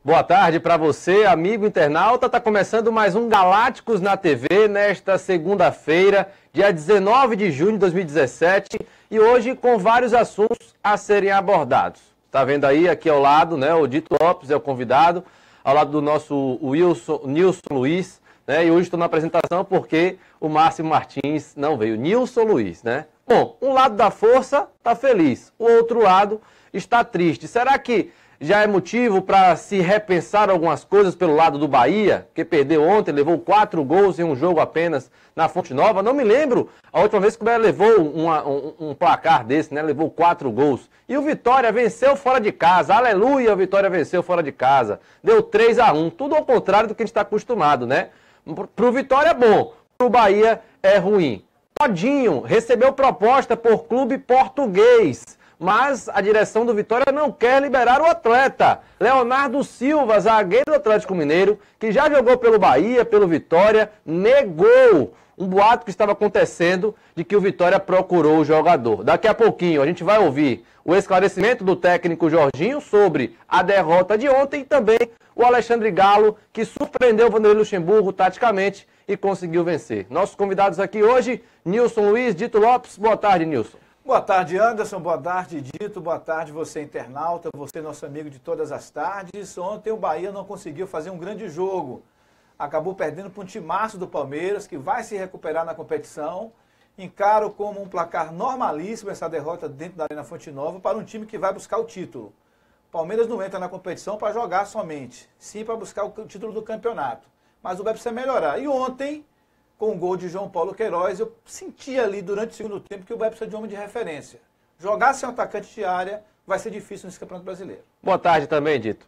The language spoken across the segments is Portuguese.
Boa tarde para você, amigo internauta. Está começando mais um Galácticos na TV nesta segunda-feira, dia 19 de junho de 2017, e hoje com vários assuntos a serem abordados. Está vendo aí, aqui ao lado, né, o Dito Lopes é o convidado, ao lado do nosso Nilson Luiz, né, e hoje estou na apresentação porque o Márcio Martins não veio, Nilson Luiz, né? Bom, um lado da força está feliz, o outro lado está triste. Será que já é motivo para se repensar algumas coisas pelo lado do Bahia, que perdeu ontem, levou 4 gols em um jogo apenas na Fonte Nova? Não me lembro a última vez que o Bahia levou um placar desse, né? Levou 4 gols. E o Vitória venceu fora de casa. Aleluia, o Vitória venceu fora de casa. Deu 3-1. Tudo ao contrário do que a gente está acostumado, né? Pro Vitória é bom, pro Bahia é ruim. Todinho recebeu proposta por clube português, mas a direção do Vitória não quer liberar o atleta. Leonardo Silva, zagueiro do Atlético Mineiro, que já jogou pelo Bahia, pelo Vitória, negou um boato que estava acontecendo de que o Vitória procurou o jogador. Daqui a pouquinho a gente vai ouvir o esclarecimento do técnico Jorginho sobre a derrota de ontem e também o Alexandre Galo, que surpreendeu o Vanderlei Luxemburgo taticamente e conseguiu vencer. Nossos convidados aqui hoje, Nilson Luiz, Dito Lopes. Boa tarde, Nilson. Boa tarde, Anderson. Boa tarde, Dito. Boa tarde, você internauta, você nosso amigo de todas as tardes. Ontem o Bahia não conseguiu fazer um grande jogo. Acabou perdendo para um timaço do Palmeiras, que vai se recuperar na competição. Encaro como um placar normalíssimo essa derrota dentro da Arena Fonte Nova para um time que vai buscar o título. O Palmeiras não entra na competição para jogar somente, sim para buscar o título do campeonato. Mas o vai precisar melhorar. E ontem, com o gol de João Paulo Queiroz, eu senti ali durante o segundo tempo que o Bahia precisa de um homem de referência. Jogar sem um atacante de área vai ser difícil nesse Campeonato Brasileiro. Boa tarde também, Dito.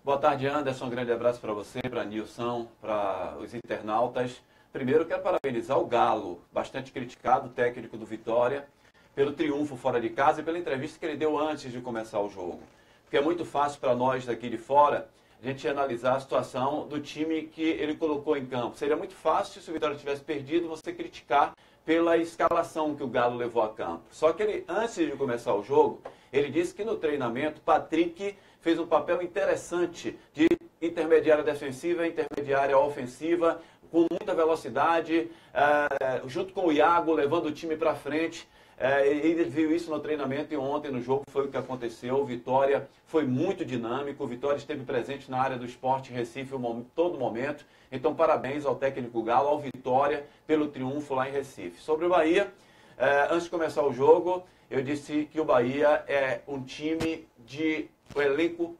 Boa tarde, Anderson. Um grande abraço para você, para Nilson, para os internautas. Primeiro, quero parabenizar o Galo, bastante criticado, técnico do Vitória, pelo triunfo fora de casa e pela entrevista que ele deu antes de começar o jogo. Porque é muito fácil para nós daqui de fora a gente analisar a situação do time que ele colocou em campo. Seria muito fácil, se o Vitória tivesse perdido, você criticar pela escalação que o Galo levou a campo. Só que ele, antes de começar o jogo, ele disse que no treinamento, Patrick fez um papel interessante de intermediária defensiva, intermediária ofensiva, com muita velocidade, junto com o Iago, levando o time para frente. Ele viu isso no treinamento e ontem no jogo foi o que aconteceu. O Vitória foi muito dinâmico, o Vitória esteve presente na área do Sport Recife todo momento. Então parabéns ao técnico Galo, ao Vitória, pelo triunfo lá em Recife. Sobre o Bahia, antes de começar o jogo, eu disse que o Bahia é um time de elenco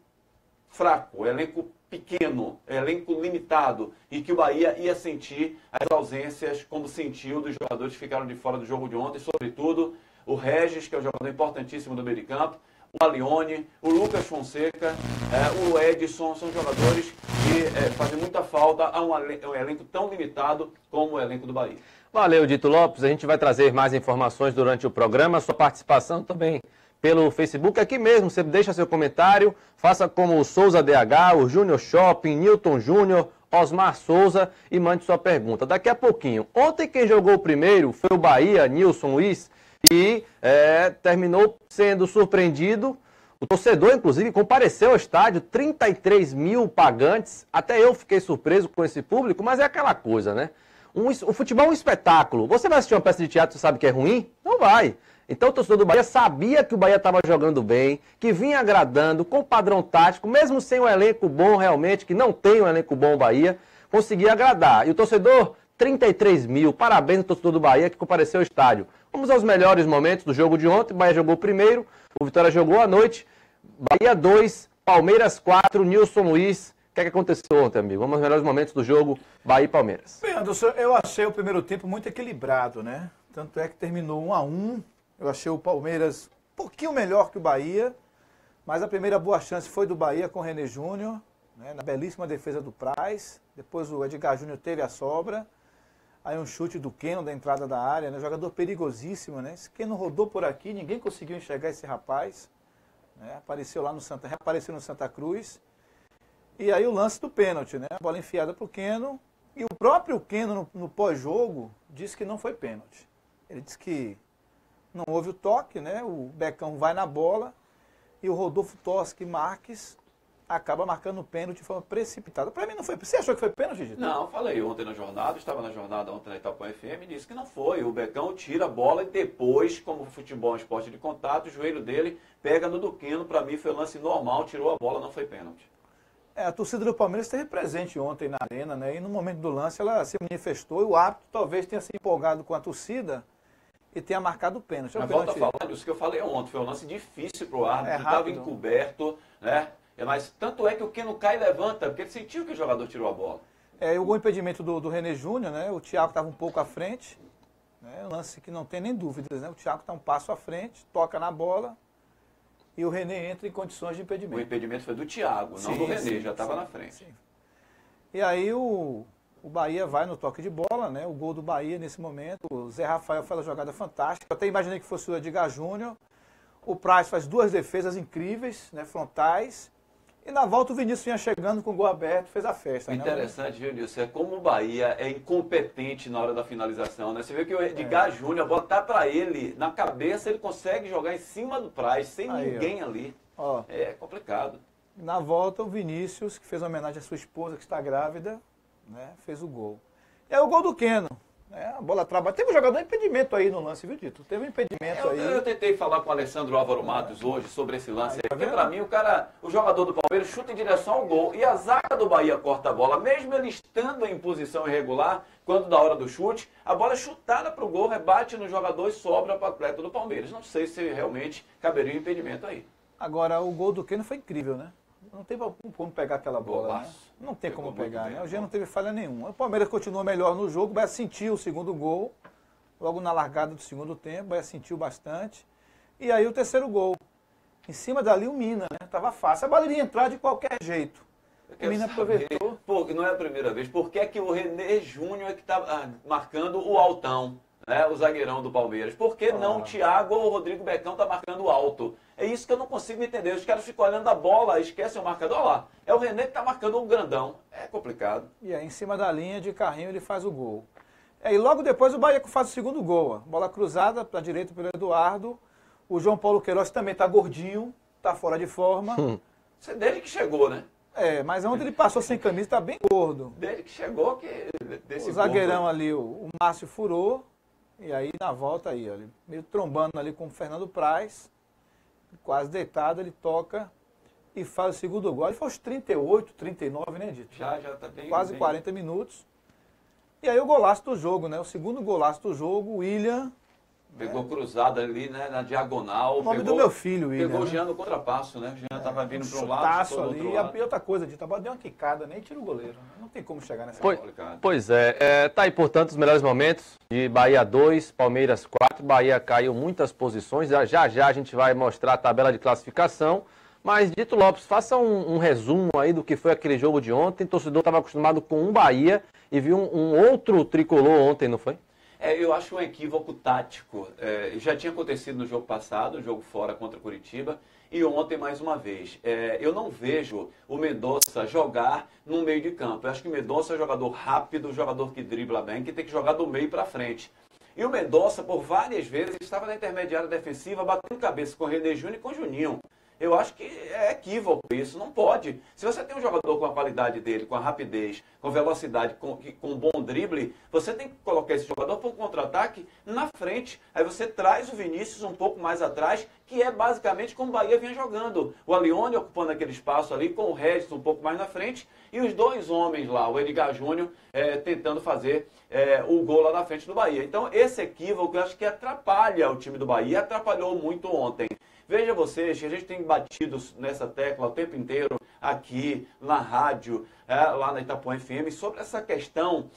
fraco, elenco pequeno, elenco limitado, e que o Bahia ia sentir as ausências, como sentiu dos jogadores que ficaram de fora do jogo de ontem, sobretudo o Regis, que é um jogador importantíssimo do meio de campo, o Alione, o Lucas Fonseca, o Edson, são jogadores que fazem muita falta a um elenco tão limitado como o elenco do Bahia. Valeu, Dito Lopes. A gente vai trazer mais informações durante o programa, sua participação também pelo Facebook, aqui mesmo, você deixa seu comentário, faça como o Souza DH, o Júnior Shopping, Newton Júnior, Osmar Souza e mande sua pergunta. Daqui a pouquinho, ontem quem jogou primeiro foi o Bahia, Nilson Luiz, e terminou sendo surpreendido. O torcedor, inclusive, compareceu ao estádio, 33 mil pagantes, até eu fiquei surpreso com esse público, mas é aquela coisa, né? O futebol é um espetáculo. Você vai assistir uma peça de teatro e sabe que é ruim? Não vai. Então o torcedor do Bahia sabia que o Bahia estava jogando bem, que vinha agradando, com padrão tático, mesmo sem um elenco bom realmente, que não tem um elenco bom o Bahia, conseguia agradar. E o torcedor, 33 mil, parabéns ao torcedor do Bahia que compareceu ao estádio. Vamos aos melhores momentos do jogo de ontem. O Bahia jogou primeiro, o Vitória jogou à noite, Bahia 2, Palmeiras 4, Nilson Luiz. O que é que aconteceu ontem, amigo? Vamos aos melhores momentos do jogo, Bahia e Palmeiras. Bem, Anderson, eu achei o primeiro tempo muito equilibrado, né? Tanto é que terminou 1-1. Eu achei o Palmeiras um pouquinho melhor que o Bahia, mas a primeira boa chance foi do Bahia com o René Júnior, né, na belíssima defesa do Praz. Depois o Edgar Júnior teve a sobra. Aí um chute do Keno da entrada da área, né, jogador perigosíssimo, né? Esse Keno rodou por aqui, ninguém conseguiu enxergar esse rapaz, né? Apareceu lá no reapareceu no Santa Cruz. E aí o lance do pênalti, né? A bola enfiada para o Keno. E o próprio Keno no pós-jogo disse que não foi pênalti. Ele disse que não houve o toque, né? O Becão vai na bola e o Rodolfo Toschi Marques acaba marcando o pênalti de forma precipitada. Para mim não foi. Você achou que foi pênalti, Dito? Não, falei ontem na jornada, estava na jornada ontem na Itapuã FM e disse que não foi. O Becão tira a bola e depois, como o futebol é um esporte de contato, o joelho dele pega no Duquino. Para mim foi lance normal, tirou a bola, não foi pênalti. A torcida do Palmeiras esteve presente ontem na arena, né? E no momento do lance ela se manifestou e o árbitro talvez tenha se empolgado com a torcida e tenha marcado o pênalti. Mas volta a falar disso que eu falei ontem, foi um lance difícil para o árbitro, estava encoberto, né? Mas tanto é que o Keno cai e levanta, porque ele sentiu que o jogador tirou a bola. O gol impedimento do René Júnior, né? O Thiago estava um pouco à frente, né? Um lance que não tem nem dúvidas, né? O Thiago está um passo à frente, toca na bola e o René entra em condições de impedimento. O impedimento foi do Thiago, não do René, já estava na frente. Sim. E aí o Bahia vai no toque de bola, né? O gol do Bahia nesse momento, o Zé Rafael faz a jogada fantástica, eu até imaginei que fosse o Edgar Júnior. O Praz faz duas defesas incríveis, né? Frontais. E na volta o Vinícius vinha chegando com o gol aberto, fez a festa. Interessante, viu, Nilson? É como o Bahia é incompetente na hora da finalização, né? Você vê que o Edgar Júnior, a bola tá para ele, na cabeça ele consegue jogar em cima do Praz, sem ninguém ali. Ó, é complicado. Na volta o Vinícius, que fez uma homenagem à sua esposa, que está grávida, né? Fez o gol. E aí o gol do Keno. A bola trabalha. Teve um jogador de impedimento aí no lance, viu, Dito? Teve um impedimento aí. Eu tentei falar com o Alessandro Álvaro Matos hoje sobre esse lance aí, porque pra mim o jogador do Palmeiras chuta em direção ao gol e a zaga do Bahia corta a bola, mesmo ele estando em posição irregular, quando da hora do chute, a bola é chutada pro gol, rebate no jogador e sobra para o atleta do Palmeiras. Não sei se realmente caberia um impedimento aí. Agora, o gol do Keno foi incrível, né? Não tem como pegar aquela bola. Né? Não tem como pegar, né? O Gê não teve falha nenhuma. O Palmeiras continua melhor no jogo, o Bahia sentiu o segundo gol, logo na largada do segundo tempo, o Bahia sentiu bastante. E aí o terceiro gol. Em cima dali o Mina, né? Tava fácil. A bola iria entrar de qualquer jeito. O Mina aproveitou. Pô, não é a primeira vez. Por que é que o René Júnior é que tá marcando o altão? Né, o zagueirão do Palmeiras. Por que não o Thiago ou o Rodrigo Becão tá marcando alto? É isso que eu não consigo entender. Os caras ficam olhando a bola, esquecem o marcador. Olha lá, é o René que tá marcando o grandão. É complicado. E aí, em cima da linha de carrinho, ele faz o gol. E logo depois o Bahia faz o segundo gol. Bola cruzada para a direita pelo Eduardo. O João Paulo Queiroz também tá gordinho, tá fora de forma. Isso é desde que chegou, né? Mas ontem ele passou sem camisa, tá bem gordo. Desde que chegou, o zagueirão ali, o Márcio furou. E aí, na volta aí, ó, meio trombando ali com o Fernando Praz, quase deitado, ele toca e faz o segundo gol. Ele foi aos 38, 39, né, Dito? Já tá bem. Quase bem. 40 minutos. E aí o golaço do jogo, né? O segundo golaço do jogo, o William... Pegou cruzado ali, né, na diagonal. O nome do meu filho, William. Pegou o Jean no contrapasso, né? O Jean tava vindo para um lado, chutaço ali. outro lado. E outra coisa, Dito, a bola deu uma quicada, nem tira o goleiro. Não tem como chegar nessa bola. Cara. Pois é. Tá aí, portanto, os melhores momentos de Bahia 2, Palmeiras 4. Bahia caiu muitas posições. Já a gente vai mostrar a tabela de classificação. Mas, Dito Lopes, faça um resumo aí do que foi aquele jogo de ontem. O torcedor estava acostumado com um Bahia e viu um outro tricolor ontem, não foi? Eu acho um equívoco tático. Já tinha acontecido no jogo passado, no jogo fora contra Curitiba, e ontem mais uma vez. Eu não vejo o Mendonça jogar no meio de campo. Eu acho que o Mendonça é um jogador rápido, um jogador que dribla bem, que tem que jogar do meio para frente. E o Mendonça, por várias vezes, estava na intermediária defensiva, batendo cabeça com o René Júnior e com o Juninho. Eu acho que é equívoco isso, não pode. Se você tem um jogador com a qualidade dele, com a rapidez, com velocidade, com um bom drible, você tem que colocar esse jogador para um contra-ataque na frente. Aí você traz o Vinícius um pouco mais atrás, que é basicamente como o Bahia vinha jogando. O Alione ocupando aquele espaço ali, com o Regis um pouco mais na frente, e os dois homens lá, o Edgar Júnior, tentando fazer o gol lá na frente do Bahia. Então esse equívoco eu acho que atrapalha o time do Bahia, atrapalhou muito ontem. Veja vocês que a gente tem batido nessa tecla o tempo inteiro, aqui, na rádio, lá na Itapuã FM, sobre essa questão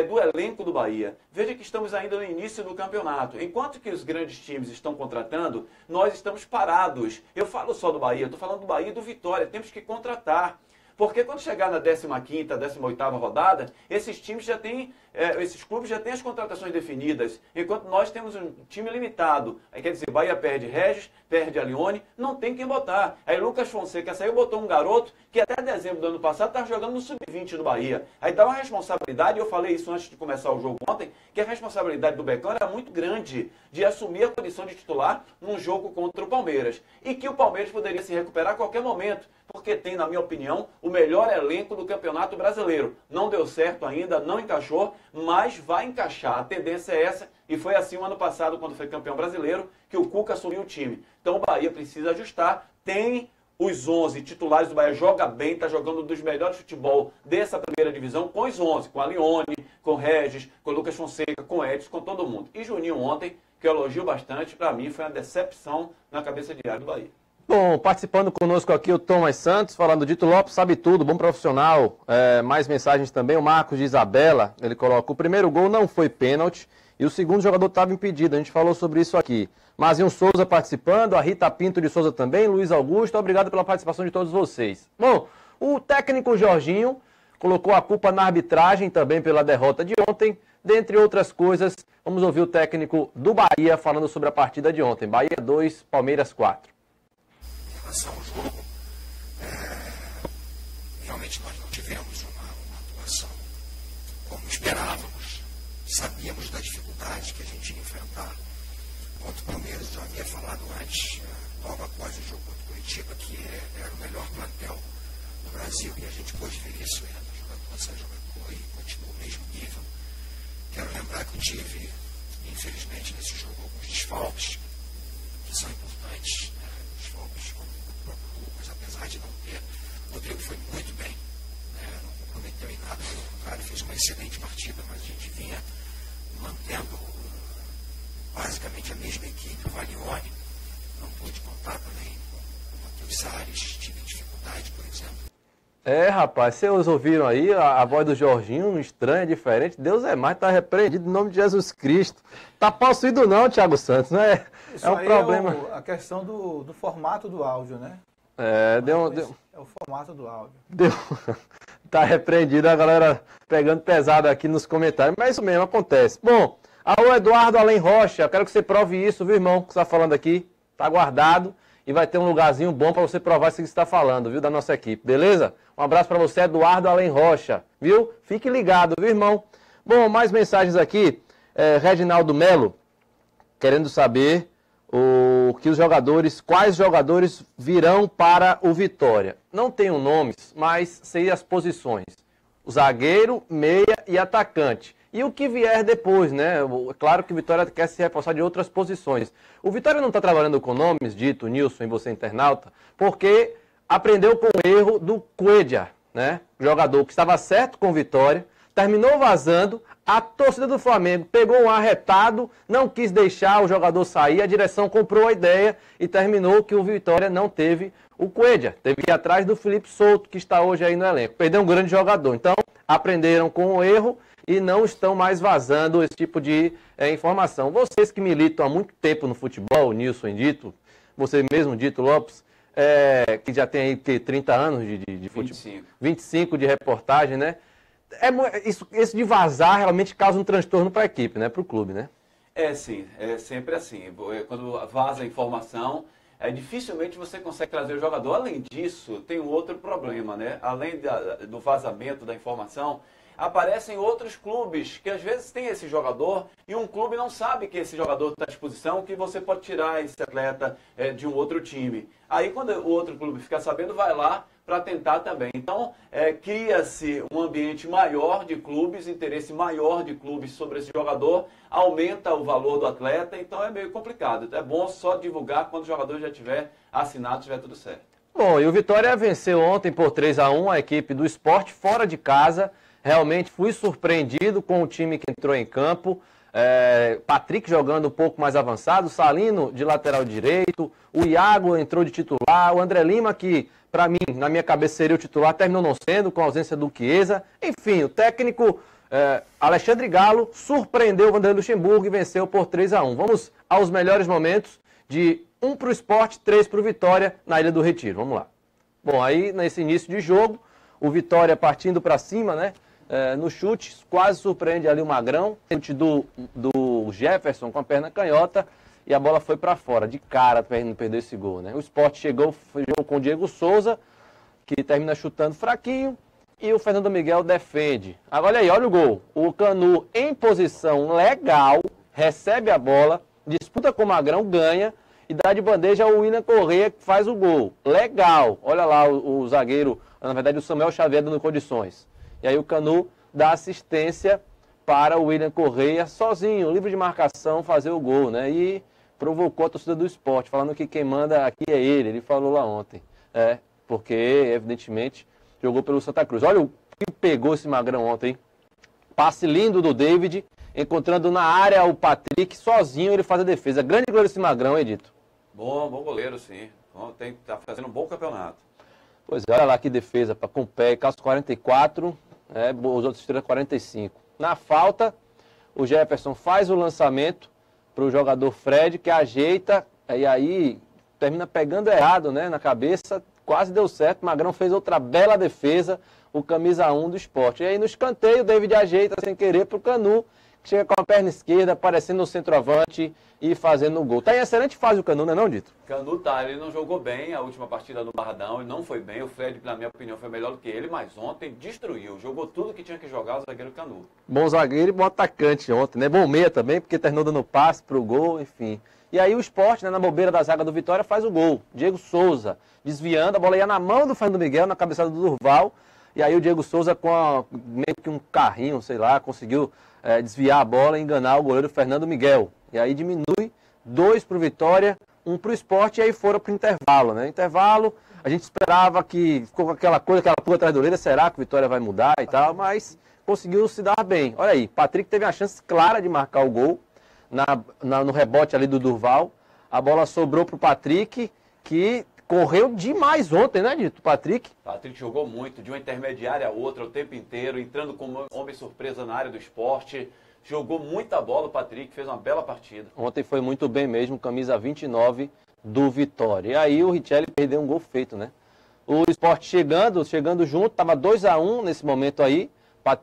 do elenco do Bahia. Veja que estamos ainda no início do campeonato. Enquanto que os grandes times estão contratando, nós estamos parados. Eu falo só do Bahia, estou falando do Bahia e do Vitória. Temos que contratar. Porque quando chegar na 15ª, 18ª rodada, esses times já têm, esses clubes já têm as contratações definidas, enquanto nós temos um time limitado. Aí quer dizer, Bahia perde Regis, perde a Lione, não tem quem botar. Aí Lucas Fonseca saiu e botou um garoto que até dezembro do ano passado estava jogando no Sub-20 do Bahia. Aí dá uma responsabilidade, eu falei isso antes de começar o jogo ontem, que a responsabilidade do Becão era muito grande de assumir a condição de titular num jogo contra o Palmeiras. E que o Palmeiras poderia se recuperar a qualquer momento, porque tem, na minha opinião, o melhor elenco do Campeonato Brasileiro. Não deu certo ainda, não encaixou, mas vai encaixar. A tendência é essa, e foi assim o ano passado, quando foi campeão brasileiro, que o Cuca assumiu o time. Então o Bahia precisa ajustar, tem os 11 titulares do Bahia, joga bem, está jogando um dos melhores futebol dessa primeira divisão, com os 11, com a Lione, com o Regis, com o Lucas Fonseca, com o Edson, com todo mundo. E Juninho ontem, que eu elogio bastante, para mim foi uma decepção na cabeça de área do Bahia. Bom, participando conosco aqui o Thomas Santos, falando Dito Lopes, sabe tudo, bom profissional. Mais mensagens também, o Marcos de Isabela, ele coloca: o primeiro gol não foi pênalti e o segundo jogador estava impedido, a gente falou sobre isso aqui. Mazinho Souza participando, a Rita Pinto de Souza também, Luiz Augusto, obrigado pela participação de todos vocês. Bom, o técnico Jorginho colocou a culpa na arbitragem também pela derrota de ontem, dentre outras coisas. Vamos ouvir o técnico do Bahia falando sobre a partida de ontem. Bahia 2, Palmeiras 4. Em relação ao jogo, realmente nós não tivemos uma atuação como esperávamos. Sabíamos da dificuldade que a gente ia enfrentar contra o Palmeiras. Eu havia falado antes, logo após o jogo contra o Curitiba, que era o melhor plantel do Brasil, e a gente pôde ver isso, jogador a jogador, e continua o mesmo nível. Quero lembrar que eu tive, infelizmente, nesse jogo, alguns desfalques que são importantes. Desfalques como o próprio Lucas, apesar de não ter. O Rodrigo foi muito bem, não comprometeu em nada, pelo contrário, fez uma excelente partida, mas a gente vinha mantendo basicamente a mesma equipe. O Valione não pôde contar também com o Matheus Salles, tive dificuldade, por exemplo. Rapaz, vocês ouviram aí a voz do Jorginho, estranha, diferente. Deus é mais, tá repreendido em nome de Jesus Cristo. Tá possuído não, Thiago Santos, né? Isso é um aí problema. É a questão do formato do áudio, né? É o formato do áudio. Tá repreendido, a galera pegando pesado aqui nos comentários, mas isso mesmo acontece. Bom, alô Eduardo Além Rocha, eu quero que você prove isso, viu, irmão, que você está falando aqui. Tá guardado e vai ter um lugarzinho bom para você provar isso que você está falando, viu, da nossa equipe, beleza? Um abraço para você, Eduardo Além Rocha, viu? Fique ligado, viu, irmão? Bom, mais mensagens aqui. Reginaldo Melo, querendo saber quais jogadores virão para o Vitória. Não tenho nomes, mas sei as posições. O zagueiro, meia e atacante. E o que vier depois, né? É claro que o Vitória quer se reforçar de outras posições. O Vitória não está trabalhando com nomes, dito Nilson e você internauta, porque aprendeu com o erro do Cuéllar, né? Jogador que estava certo com o Vitória, terminou vazando, a torcida do Flamengo pegou um arretado, não quis deixar o jogador sair, a direção comprou a ideia e terminou que o Vitória não teve o Cuéllar. Teve que ir atrás do Felipe Souto, que está hoje aí no elenco. Perdeu um grande jogador. Então, aprenderam com o erro e não estão mais vazando esse tipo de informação. Vocês que militam há muito tempo no futebol, Nilson e Dito, você mesmo, Dito Lopes, que já tem aí 30 anos de futebol, 25 de reportagem, né? Isso de vazar realmente causa um transtorno para a equipe, né? Para o clube, né? Sim, é sempre assim. Quando vaza a informação, dificilmente você consegue trazer o jogador. Além disso, tem um outro problema, né? Além do vazamento da informação, aparecem outros clubes que às vezes tem esse jogador e um clube não sabe que esse jogador está à disposição, que você pode tirar esse atleta de um outro time. Aí quando o outro clube ficar sabendo, vai lá para tentar também. Então, cria-se um ambiente maior de clubes, interesse maior de clubes sobre esse jogador, aumenta o valor do atleta, então é meio complicado. É bom só divulgar quando o jogador já tiver assinado, tiver tudo certo. Bom, e o Vitória venceu ontem por 3-1 a equipe do Sport fora de casa. Realmente fui surpreendido com o time que entrou em campo. Patrick jogando um pouco mais avançado, Salino de lateral direito, o Iago entrou de titular, o André Lima, que para mim, na minha cabeça seria o titular, terminou não sendo, com a ausência do Chiesa. Enfim, o técnico Alexandre Galo surpreendeu o Vanderlei Luxemburgo e venceu por 3-1. Vamos aos melhores momentos de 1 para o Sport, 3 para o Vitória na Ilha do Retiro. Vamos lá. Bom, aí nesse início de jogo, o Vitória partindo para cima, né? No chute, quase surpreende ali o Magrão. Chute do Jefferson com a perna canhota. e a bola foi para fora, de cara, para não perder esse gol, né? O Sport jogou com o Diego Souza, que termina chutando fraquinho, e o Fernando Miguel defende. Agora aí, olha o gol. O Canu em posição legal, recebe a bola, disputa com o Magrão, ganha, e dá de bandeja ao William Correia, que faz o gol. Legal. Olha lá o zagueiro, na verdade o Samuel Xavier dando condições. E aí o Canu dá assistência para o William Correia, sozinho, livre de marcação, fazer o gol, né? E provocou a torcida do Sport, falando que quem manda aqui é ele falou lá ontem. Porque, evidentemente, jogou pelo Santa Cruz. Olha o que pegou esse Magrão ontem, hein? Passe lindo do David, encontrando na área o Patrick, sozinho ele faz a defesa. Grande goleiro esse Magrão, hein, Dito? Bom goleiro, sim. Tá fazendo um bom campeonato. Pois é, olha lá que defesa, com o pé, calço 44, os outros tiram 45. Na falta, o Jefferson faz o lançamento para o jogador Fred, que ajeita, e aí termina pegando errado, né, na cabeça, quase deu certo. Magrão fez outra bela defesa, o camisa 1 do Sport. E aí no escanteio, o David ajeita sem querer para o Canu, que chega com a perna esquerda, aparecendo no centroavante e fazendo o gol. Tá em excelente fase o Canu, não é Dito? Canu tá, ele não jogou bem a última partida no Barradão, ele não foi bem. O Fred, na minha opinião, foi melhor do que ele, mas ontem destruiu, jogou tudo que tinha que jogar o zagueiro Canu. Bom zagueiro e bom atacante ontem, né? Bom meia também, porque terminou dando passe pro gol, enfim. E aí o Sport, né, na bobeira da zaga do Vitória, faz o gol. Diego Souza, desviando, a bola ia na mão do Fernando Miguel, na cabeçada do Durval. E aí o Diego Souza, com meio que um carrinho, sei lá, conseguiu desviar a bola e enganar o goleiro Fernando Miguel. E aí diminui 2 para o Vitória, 1 para o Sport, e aí foram para o intervalo, né? Intervalo, a gente esperava que ficou com aquela coisa, aquela pulga atrás da orelha, será que o Vitória vai mudar e tal, mas conseguiu se dar bem. Olha aí, Patrick teve a chance clara de marcar o gol no rebote ali do Durval. A bola sobrou para o Patrick, que correu demais ontem, né, Dito? Patrick jogou muito, de uma intermediária a outra o tempo inteiro, entrando como homem surpresa na área do Esporte. Jogou muita bola o Patrick, fez uma bela partida. Ontem foi muito bem mesmo, camisa 29 do Vitória. E aí o Richelli perdeu um gol feito, né? O Sport chegando junto, estava 2-1 nesse momento aí.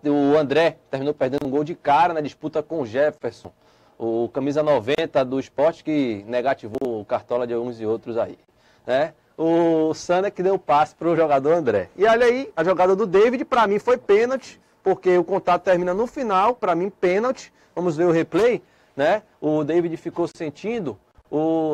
O André terminou perdendo um gol de cara na disputa com o Jefferson. O camisa 90 do Sport, que negativou o cartola de alguns e outros aí, né? O Sander que deu o passe para o jogador André. E olha aí, a jogada do David, para mim foi pênalti, porque o contato termina no final, para mim pênalti. Vamos ver o replay, né? O David ficou sentindo,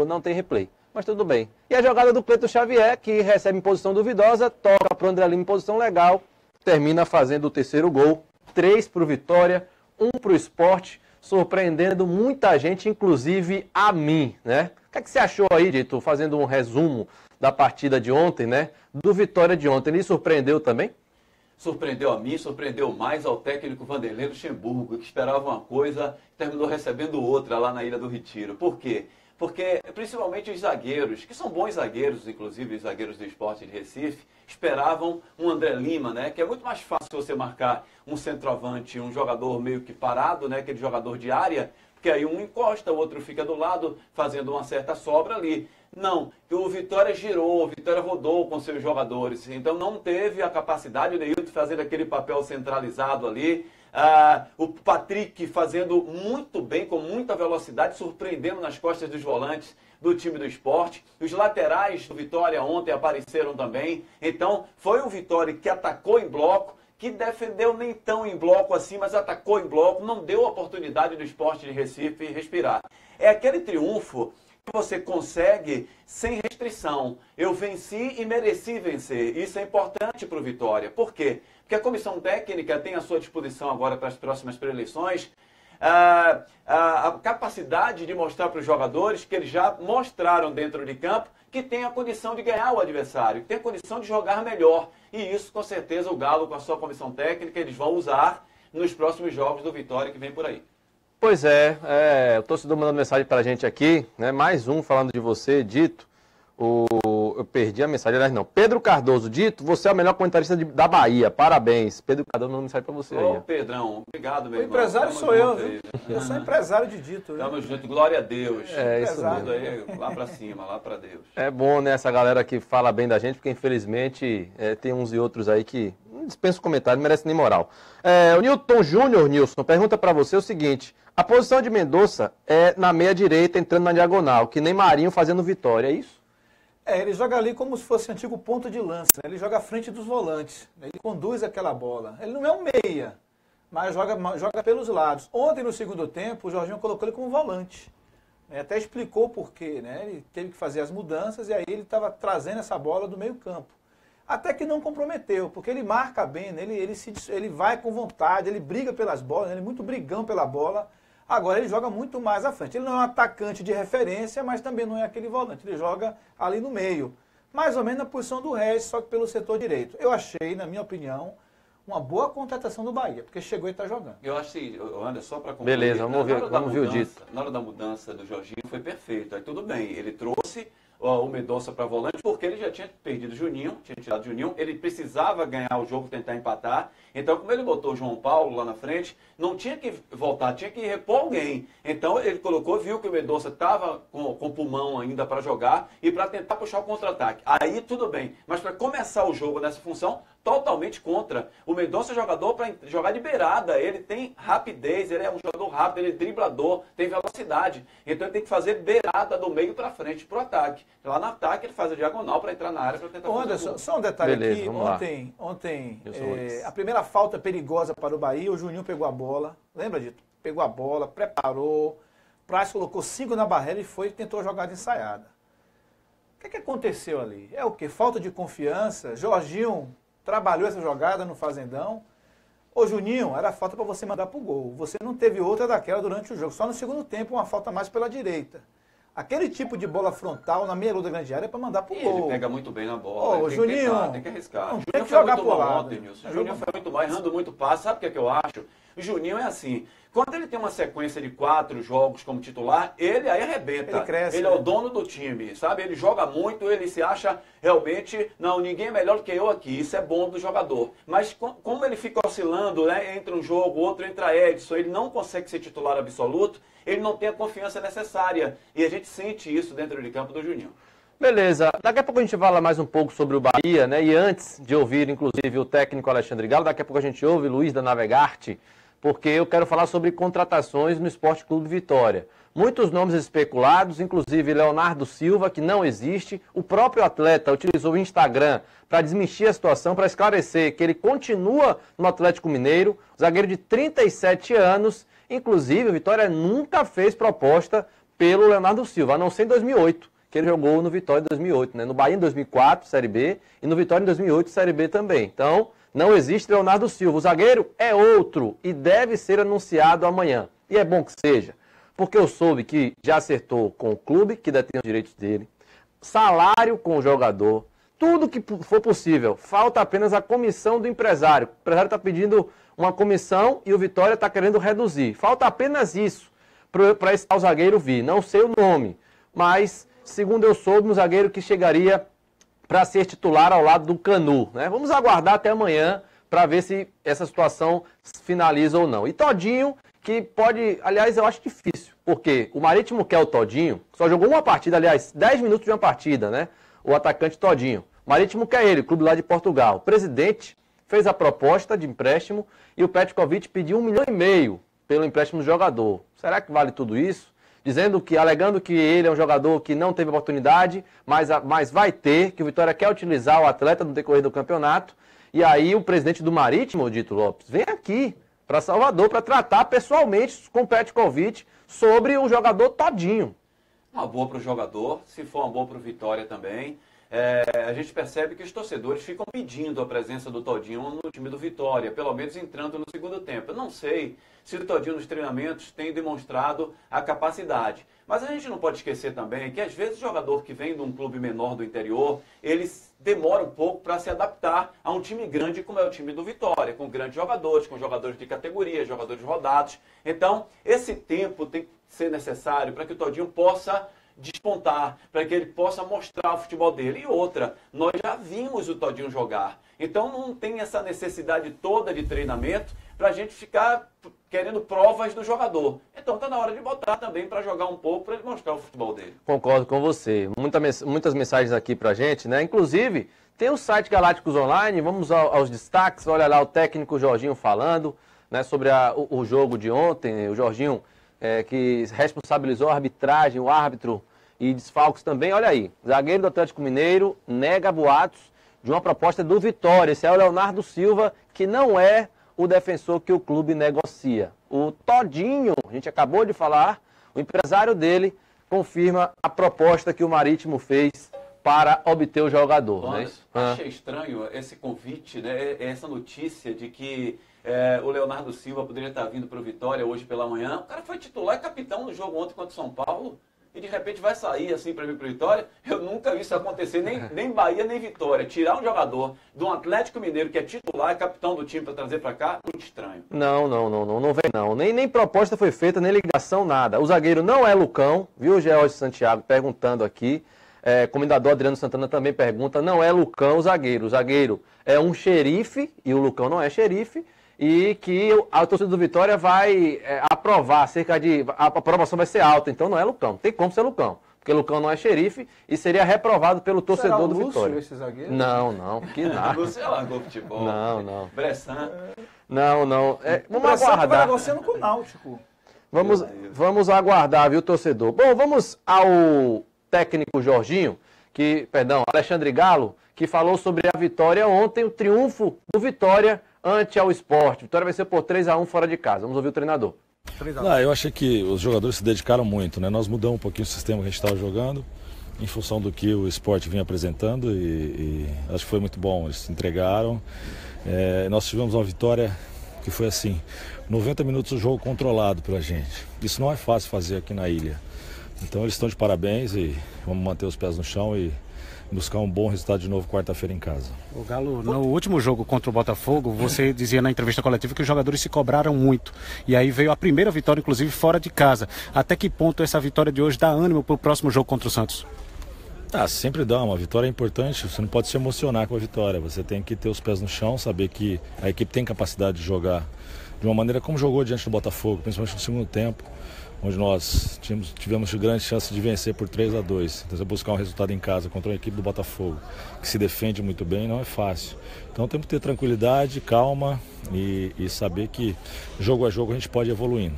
não tem replay, mas tudo bem. E a jogada do Cleiton Xavier, que recebe em posição duvidosa, toca para o André Lima em posição legal, termina fazendo o terceiro gol. 3 para o Vitória, 1 para o Sport, surpreendendo muita gente, inclusive a mim, né? O que é que você achou aí, Dito, fazendo um resumo da partida de ontem, né? Do Vitória de ontem, ele surpreendeu também? Surpreendeu a mim, surpreendeu mais ao técnico Vanderlei Luxemburgo, que esperava uma coisa e terminou recebendo outra lá na Ilha do Retiro. Por quê? Porque, principalmente os zagueiros, que são bons zagueiros, inclusive os zagueiros do Sport de Recife, esperavam um André Lima, né? Que é muito mais fácil você marcar um centroavante, um jogador meio que parado, né? Aquele jogador de área, porque aí um encosta, o outro fica do lado, fazendo uma certa sobra ali. Não, o Vitória girou, o Vitória rodou com seus jogadores, então não teve a capacidade, o Neilton fazendo aquele papel centralizado ali, o Patrick fazendo muito bem, com muita velocidade, surpreendendo nas costas dos volantes do time do Sport. Os laterais do Vitória ontem apareceram também, então foi o Vitória que atacou em bloco, que defendeu nem tão em bloco assim, mas atacou em bloco, não deu oportunidade do Sport de Recife respirar. É aquele triunfo que você consegue sem restrição. Eu venci e mereci vencer. Isso é importante para o Vitória. Por quê? Porque a comissão técnica tem à sua disposição agora para as próximas pré-eleições a capacidade de mostrar para os jogadores que eles já mostraram dentro de campo que tem a condição de ganhar o adversário, que tem a condição de jogar melhor. E isso, com certeza, o Galo, com a sua comissão técnica, eles vão usar nos próximos jogos do Vitória que vem por aí. Pois o torcedor mandando mensagem para a gente aqui, né? Mais um falando de você, Dito. Eu perdi a mensagem, aliás, não. Pedro Cardoso, Dito, você é o melhor comentarista da Bahia. Parabéns. Pedro Cardoso mandou mensagem para você aí. Ô, Pedrão, obrigado, meu irmão. O empresário sou eu, viu? Eu sou empresário de Dito. Tamo junto, glória a Deus. Isso mesmo. Aí, lá para cima, lá para Deus. É bom, né, essa galera que fala bem da gente, porque infelizmente tem uns e outros aí que dispensa o comentário, não merece nem moral. O Newton Júnior, Nilson, pergunta para você o seguinte: a posição de Mendonça é na meia direita, entrando na diagonal, que nem Marinho fazendo Vitória, é isso? Ele joga ali como se fosse antigo ponto de lança, né? Ele joga à frente dos volantes, né? Ele conduz aquela bola. Ele não é um meia, mas joga pelos lados. Ontem, no segundo tempo, o Jorginho colocou ele como volante. Até explicou por quê, né? Ele teve que fazer as mudanças e aí ele estava trazendo essa bola do meio campo. Até que não comprometeu, porque ele marca bem, né? Ele vai com vontade, ele briga pelas bolas, ele é muito brigão pela bola. Agora ele joga muito mais à frente. Ele não é um atacante de referência, mas também não é aquele volante. Ele joga ali no meio. Mais ou menos na posição do Regis, só que pelo setor direito. Eu achei, na minha opinião, uma boa contratação do Bahia, porque chegou e está jogando. Eu acho que, Anderson, só para concluir... Beleza, vamos ver o dito. Na hora da mudança do Jorginho foi perfeito. Aí tudo bem, ele trouxe o Mendonça para volante, porque ele já tinha perdido o Juninho, tinha tirado o Juninho, ele precisava ganhar o jogo, tentar empatar. Então, como ele botou o João Paulo lá na frente, não tinha que voltar, tinha que repor alguém. Então, ele colocou, viu que o Mendonça estava com pulmão ainda para jogar e para tentar puxar o contra-ataque. Aí, tudo bem. Mas para começar o jogo nessa função, totalmente contra. O Mendonça é jogador para jogar de beirada, ele tem rapidez, ele é um jogador rápido, ele é driblador, tem velocidade. Então ele tem que fazer beirada do meio para frente, para o ataque. Lá no ataque ele faz a diagonal para entrar na área para tentar fazer Anderson, o gol. só um detalhe. Beleza, aqui, ontem a primeira falta perigosa para o Bahia, o Juninho pegou a bola, lembra disso? Pegou a bola, preparou, Praz colocou 5 na barreira e tentou a jogada ensaiada. O que aconteceu ali? É o quê? Falta de confiança, Jorginho trabalhou essa jogada no Fazendão. Ô Juninho, era falta para você mandar pro gol. Você não teve outra daquela durante o jogo. Só no segundo tempo, uma falta mais pela direita. Aquele tipo de bola frontal na meia-lua da grande área é para mandar pro gol. Ele pega muito bem na bola. Ô, Juninho, tem que arriscar. Não, O tem Juninho que foi jogar muito pro bom lado. ontem, Nilson. O Juninho foi muito bom, errando muito passe. Sabe o que eu acho? O Juninho é assim. Quando ele tem uma sequência de 4 jogos como titular, ele aí arrebenta. Ele cresce. Ele é o dono do time, sabe? Ele joga muito, ele se acha realmente, não, ninguém é melhor do que eu aqui. Isso é bom do jogador. Mas como ele fica oscilando, né, entre um jogo, outro entra Edson, ele não consegue ser titular absoluto, ele não tem a confiança necessária. E a gente sente isso dentro de campo do Juninho. Beleza, daqui a pouco a gente fala mais um pouco sobre o Bahia, né? E antes de ouvir, inclusive, o técnico Alexandre Galo, daqui a pouco a gente ouve Luiz da Navegarte, porque eu quero falar sobre contratações no Esporte Clube Vitória. Muitos nomes especulados, inclusive Leonardo Silva, que não existe. O próprio atleta utilizou o Instagram para desmentir a situação, para esclarecer que ele continua no Atlético Mineiro, zagueiro de 37 anos. Inclusive, o Vitória nunca fez proposta pelo Leonardo Silva, a não ser em 2008, que ele jogou no Vitória em 2008, né? No Bahia em 2004, Série B, e no Vitória em 2008, Série B também. Então, não existe Leonardo Silva. O zagueiro é outro e deve ser anunciado amanhã. E é bom que seja, porque eu soube que já acertou com o clube, que detém os direitos dele, salário com o jogador, tudo que for possível. Falta apenas a comissão do empresário. O empresário está pedindo uma comissão e o Vitória está querendo reduzir. Falta apenas isso para esse tal zagueiro vir. Não sei o nome, mas, segundo eu soube, um zagueiro que chegaria para ser titular ao lado do Canu, né? Vamos aguardar até amanhã para ver se essa situação finaliza ou não. E Todinho, que pode, aliás, eu acho difícil, porque o Marítimo quer o Todinho, só jogou uma partida, aliás, 10 minutos de uma partida, né? O atacante Todinho. O Marítimo quer ele, clube lá de Portugal. O presidente fez a proposta de empréstimo e o Petkovic pediu 1,5 milhão pelo empréstimo do jogador. Será que vale tudo isso? Alegando que ele é um jogador que não teve oportunidade, mas vai ter, que o Vitória quer utilizar o atleta no decorrer do campeonato. E aí o presidente do Marítimo, Dito Lopes, vem aqui para Salvador para tratar pessoalmente com o Petkovic sobre o jogador Todinho. Uma boa para o jogador, se for uma boa para o Vitória também. A gente percebe que os torcedores ficam pedindo a presença do Todinho no time do Vitória, pelo menos entrando no segundo tempo. Eu não sei se o Todinho nos treinamentos tem demonstrado a capacidade. Mas a gente não pode esquecer também que às vezes o jogador que vem de um clube menor do interior, ele demora um pouco para se adaptar a um time grande como é o time do Vitória, com grandes jogadores, com jogadores de categoria, jogadores rodados. Então, esse tempo tem que ser necessário para que o Todinho possa despontar, para que ele possa mostrar o futebol dele. E outra, nós já vimos o Todinho jogar. Então não tem essa necessidade toda de treinamento para a gente ficar querendo provas do jogador. Então está na hora de botar também para jogar um pouco, para ele mostrar o futebol dele. Concordo com você. Muitas mensagens aqui para a gente, né? Inclusive, tem o site Galácticos Online, vamos aos destaques. Olha lá o técnico Jorginho falando, né, sobre o jogo de ontem. O Jorginho que responsabilizou a arbitragem, o árbitro e desfalques também. Olha aí, zagueiro do Atlético Mineiro nega boatos de uma proposta do Vitória. Esse é o Leonardo Silva, que não é o defensor que o clube negocia. O Todinho, a gente acabou de falar, o empresário dele confirma a proposta que o Marítimo fez para obter o jogador. Né? Achei estranho esse convite, né? Essa notícia de que o Leonardo Silva poderia estar vindo para o Vitória hoje pela manhã. O cara foi titular e capitão no jogo ontem contra o São Paulo. E de repente vai sair assim para vir para o Vitória. Eu nunca vi isso acontecer, nem Bahia, nem Vitória. Tirar um jogador do Atlético Mineiro, que é titular e capitão do time, para trazer para cá, muito estranho. Não vem não. Nem proposta foi feita, nem ligação, nada. O zagueiro não é Lucão, viu o George Santiago perguntando aqui. Comendador Adriano Santana também pergunta, não é Lucão o zagueiro. O zagueiro é um xerife, e o Lucão não é xerife. E que a torcida do Vitória vai aprovar, a aprovação vai ser alta, então não é Lucão, tem como ser Lucão, porque Lucão não é xerife e seria reprovado pelo torcedor do Vitória. Esse zagueiro? Não, que nada. Você largou futebol. Não. Bressan. Não. Vamos aguardar. Tá negociando com o Náutico. Vamos aguardar, viu, torcedor? Bom, vamos ao técnico Jorginho, Alexandre Galo, que falou sobre a vitória ontem, o triunfo do Vitória ante ao Sport. Vitória venceu por 3-1 fora de casa. Vamos ouvir o treinador. Eu achei que os jogadores se dedicaram muito, né? Nós mudamos um pouquinho o sistema que a gente estava jogando, em função do que o Sport vinha apresentando e acho que foi muito bom. Eles se entregaram. Nós tivemos uma vitória que foi assim, 90 minutos o jogo controlado pela gente. Isso não é fácil fazer aqui na ilha. Então eles estão de parabéns e vamos manter os pés no chão e buscar um bom resultado de novo quarta-feira em casa. O Galo, no último jogo contra o Botafogo, você dizia na entrevista coletiva que os jogadores se cobraram muito. E aí veio a primeira vitória, inclusive, fora de casa. Até que ponto essa vitória de hoje dá ânimo para o próximo jogo contra o Santos? Sempre dá. Uma vitória é importante. Você não pode se emocionar com a vitória. Você tem que ter os pés no chão, saber que a equipe tem capacidade de jogar de uma maneira como jogou diante do Botafogo, principalmente no segundo tempo, onde nós tivemos grande chance de vencer por 3-2. Então, você buscar um resultado em casa contra uma equipe do Botafogo, que se defende muito bem, não é fácil. Então temos que ter tranquilidade, calma e saber que jogo a jogo a gente pode ir evoluindo.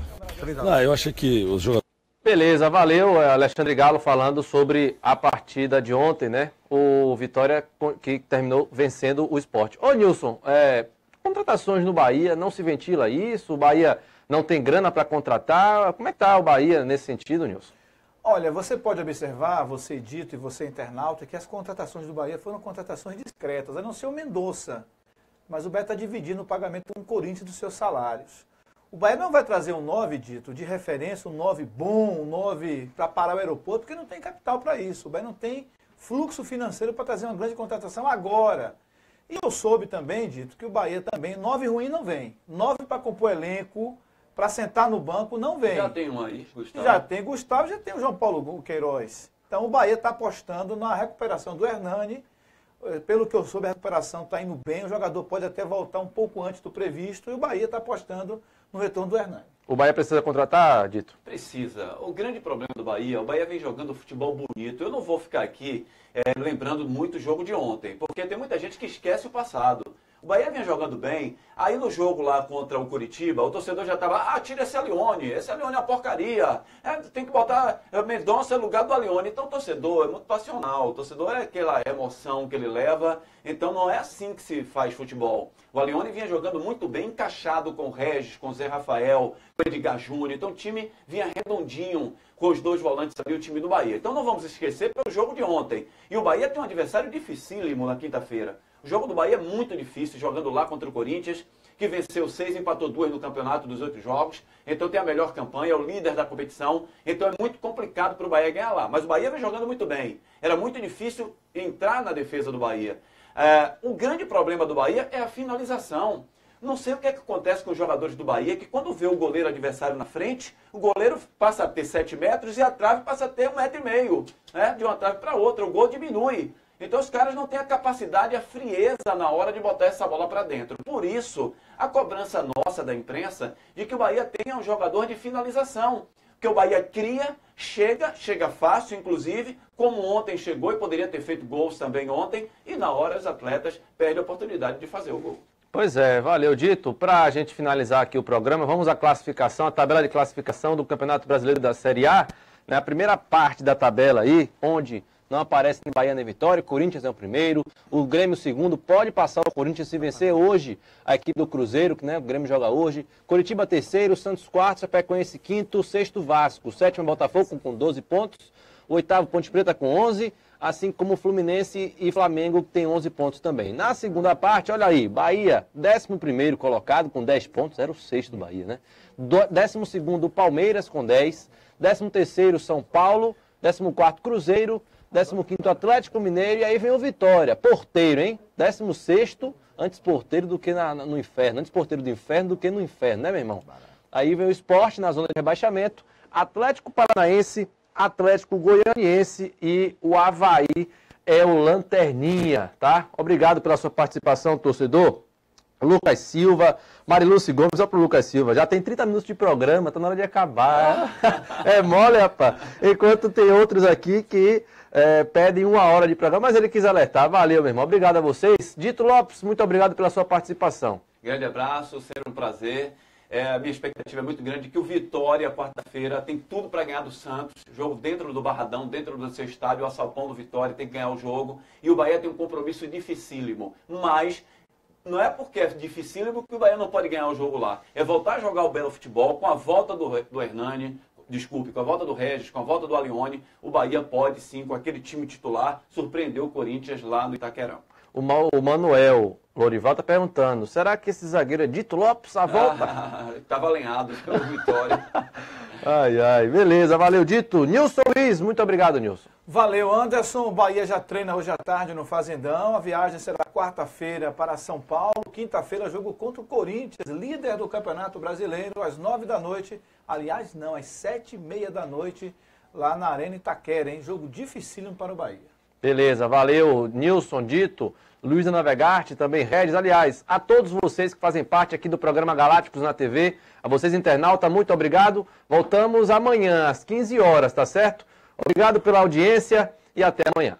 Eu achei que os jogadores... Beleza, valeu, Alexandre Galo falando sobre a partida de ontem, né? O Vitória que terminou vencendo o Sport. Ô Nilson, contratações no Bahia, não se ventila isso? O Bahia não tem grana para contratar? Como é que está o Bahia nesse sentido, Nilson? Olha, você pode observar, você dito e você internauta, que as contratações do Bahia foram contratações discretas, a não ser o Mendonça. Mas o Bahia está dividindo o pagamento com o Corinthians dos seus salários. O Bahia não vai trazer um 9, dito, de referência, um 9 bom, um 9 para parar o aeroporto, porque não tem capital para isso. O Bahia não tem fluxo financeiro para trazer uma grande contratação agora. E eu soube também, dito, que o Bahia também, 9 ruim não vem. 9 para compor elenco, para sentar no banco, não vem. Já tem um aí, Gustavo? Já tem Gustavo, já tem o João Paulo Queiroz. Então o Bahia está apostando na recuperação do Hernani. Pelo que eu soube, a recuperação está indo bem, o jogador pode até voltar um pouco antes do previsto e o Bahia está apostando no retorno do Hernani. O Bahia precisa contratar, Dito? Precisa. O grande problema do Bahia, o Bahia vem jogando futebol bonito. Eu não vou ficar aqui lembrando muito o jogo de ontem, porque tem muita gente que esquece o passado. O Bahia vinha jogando bem, aí no jogo lá contra o Curitiba, o torcedor já estava, tira esse Alione é uma porcaria, tem que botar Mendonça no lugar do Alione. Então o torcedor é muito passional, o torcedor é aquela emoção que ele leva, então não é assim que se faz futebol. O Alione vinha jogando muito bem, encaixado com o Regis, com o Zé Rafael, com o Edgar Júnior, então o time vinha redondinho com os dois volantes ali, o time do Bahia. Então não vamos esquecer pelo jogo de ontem. E o Bahia tem um adversário dificílimo na quinta-feira. O jogo do Bahia é muito difícil, jogando lá contra o Corinthians, que venceu 6 e empatou 2 no campeonato dos 8 jogos. Então tem a melhor campanha, é o líder da competição. Então é muito complicado para o Bahia ganhar lá. Mas o Bahia vem jogando muito bem. Era muito difícil entrar na defesa do Bahia. O grande problema do Bahia é a finalização. Não sei o que é que acontece com os jogadores do Bahia, que quando vê o goleiro adversário na frente, o goleiro passa a ter 7 metros e a trave passa a ter 1,5 metro, né? De uma trave para outra, o gol diminui. Então os caras não têm a capacidade, a frieza na hora de botar essa bola para dentro. Por isso, a cobrança nossa da imprensa de que o Bahia tenha um jogador de finalização. Porque o Bahia cria, chega fácil, inclusive, como ontem chegou e poderia ter feito gols também ontem, e na hora os atletas perdem a oportunidade de fazer o gol. Pois é, valeu, Dito. Para a gente finalizar aqui o programa, vamos à classificação, a tabela de classificação do Campeonato Brasileiro da Série A. Né, a primeira parte da tabela aí, onde não aparece nem Bahia nem Vitória, Corinthians é o primeiro, o Grêmio o segundo, pode passar o Corinthians se vencer hoje a equipe do Cruzeiro, que né, o Grêmio joga hoje, Coritiba terceiro, Santos quarto, Chapecoense quinto, sexto Vasco, sétimo Botafogo com 12 pontos, o oitavo Ponte Preta com 11, assim como o Fluminense e Flamengo que tem 11 pontos também. Na segunda parte, olha aí, Bahia, 11º colocado com 10 pontos, era o sexto do Bahia, né? 12º Palmeiras com 10, 13º São Paulo, 14º Cruzeiro, 15º Atlético Mineiro, e aí vem o Vitória, porteiro, hein? 16º, antes porteiro do que no inferno, antes porteiro do inferno do que no inferno, né, meu irmão? Aí vem o Sport na zona de rebaixamento, Atlético Paranaense, Atlético Goianiense e o Avaí é o lanterninha, tá? Obrigado pela sua participação, torcedor. Lucas Silva, Marilúcio Gomes, olha pro Lucas Silva, já tem 30 minutos de programa, tá na hora de acabar. É mole, rapaz. Enquanto tem outros aqui que pedem 1 hora de programa, mas ele quis alertar. Valeu, meu irmão. Obrigado a vocês. Dito Lopes, muito obrigado pela sua participação. Grande abraço, será um prazer. A minha expectativa é muito grande que o Vitória, quarta-feira, tem tudo para ganhar do Santos. Jogo dentro do Barradão, dentro do seu estádio, o Assalpão do Vitória tem que ganhar o jogo. E o Bahia tem um compromisso dificílimo. Mas não é porque é dificílimo que o Bahia não pode ganhar o jogo lá. É voltar a jogar o belo futebol com a volta do Hernani, desculpe, com a volta do Regis, com a volta do Alione. O Bahia pode sim, com aquele time titular, surpreender o Corinthians lá no Itaquerão. O Manuel Lorival está perguntando, será que esse zagueiro é Dito Lopes à volta? Estava alinhado pelo Vitória. Ai, beleza, valeu, Dito. Nilson Luiz, muito obrigado, Nilson. Valeu, Anderson. O Bahia já treina hoje à tarde no Fazendão. A viagem será quarta-feira para São Paulo. Quinta-feira, jogo contra o Corinthians, líder do Campeonato Brasileiro, às 9 da noite. Aliás, não, às 7h30 da noite, lá na Arena Itaquera, hein? Jogo dificílimo para o Bahia. Beleza, valeu, Nilson, Dito, Luiz Navegarte, também Regis. Aliás, a todos vocês que fazem parte aqui do programa Galácticos na TV, a vocês internauta, muito obrigado. Voltamos amanhã às 15 horas, tá certo? Obrigado pela audiência e até amanhã.